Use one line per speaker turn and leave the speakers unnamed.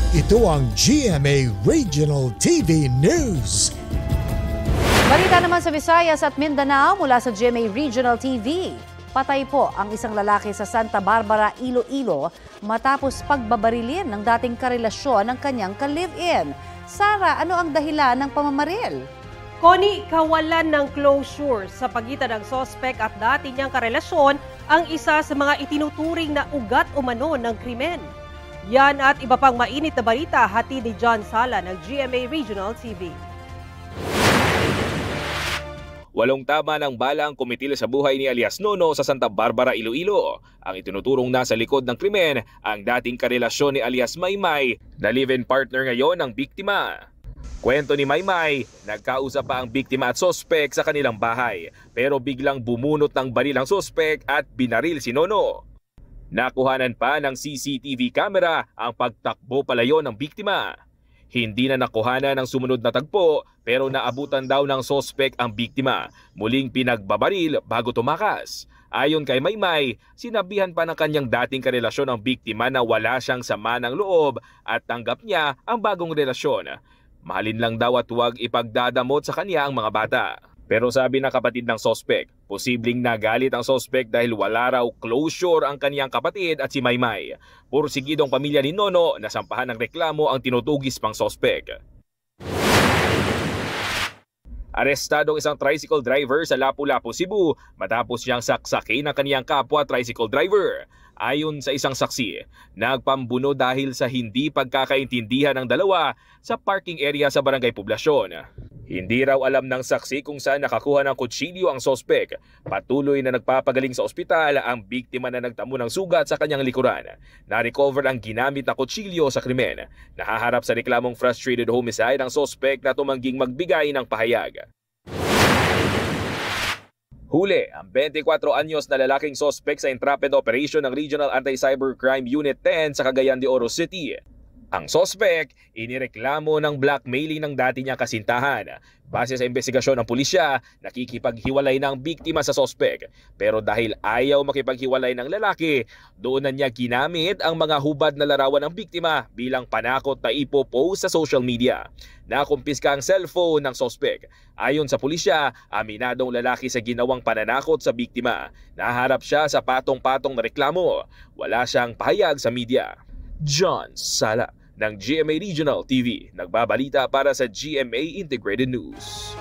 Ito ang GMA Regional TV News.
Balita naman sa Visayas at Mindanao mula sa GMA Regional TV. Patay po ang isang lalaki sa Santa Barbara, Iloilo matapos pagbabarilin ng dating karelasyon ng kanyang ka-live-in. Sara, ano ang dahilan ng pamamaril?
Connie, kawalan ng closure sa pagitan ng sospek at dati niyang karelasyon ang isa sa mga itinuturing na ugat umano ng krimen. Yan at iba pang mainit na balita hatid ni John Sala ng GMA Regional TV.
Walong tama ng bala ang kumitil sa buhay ni alias Nono sa Santa Barbara, Iloilo. Ang itinuturong nasa likod ng krimen ang dating karelasyon ni alias Maymay na live-in partner ngayon ng biktima. Kwento ni Maymay, nagkausap pa ang biktima at sospek sa kanilang bahay pero biglang bumunot ng baril ang sospek at binaril si Nono. Nakuhanan pa ng CCTV camera ang pagtakbo palayo ng biktima. Hindi na nakuhanan ng sumunod na tagpo pero naabutan daw ng sospek ang biktima. Muling pinagbabaril bago tumakas. Ayon kay Maymay, sinabihan pa ng kanyang dating karelasyon ang biktima na wala siyang sama ng loob at tanggap niya ang bagong relasyon. Mahalin lang daw at huwag ipagdadamot sa kanya ang mga bata. Pero sabi ng kapatid ng sospek, posibleng nagalit ang sospek dahil wala raw closure ang kaniyang kapatid at si Maymay. Pursigidong pamilya ni Nono na sampahan ng reklamo ang tinutugis pang sospek. Arestadong isang tricycle driver sa Lapu-Lapu, Cebu matapos siyang saksakin ng kaniyang kapwa tricycle driver. Ayon sa isang saksi, nagpambuno dahil sa hindi pagkakaintindihan ng dalawa sa parking area sa Barangay Poblasyon. Hindi raw alam ng saksi kung saan nakakuha ng kutsilyo ang sospek. Patuloy na nagpapagaling sa ospital ang biktima na nagtamo ng sugat sa kanyang likuran. Na-recover ang ginamit na kutsilyo sa krimen. Nahaharap sa reklamong frustrated homicide ang sospek na tumangging magbigay ng pahayag. Huli ang 24 anyos na lalaking sospek sa intrepid operation ng Regional Anti-Cybercrime Unit 10 sa Cagayan de Oro City. Ang sospek, inireklamo ng blackmailing ng dati niyang kasintahan. Base sa investigasyon ng pulisya, nakikipaghiwalay ng biktima sa sospek. Pero dahil ayaw makipaghiwalay ng lalaki, doon na niya ginamit ang mga hubad na larawan ng biktima bilang panakot na ipopost sa social media. Nakumpiska ang cellphone ng sospek. Ayon sa pulisya, aminadong lalaki sa ginawang pananakot sa biktima. Naharap siya sa patong-patong na reklamo. Wala siyang pahayag sa media. John Sala ng GMA Regional TV, nagbabalita para sa GMA Integrated News.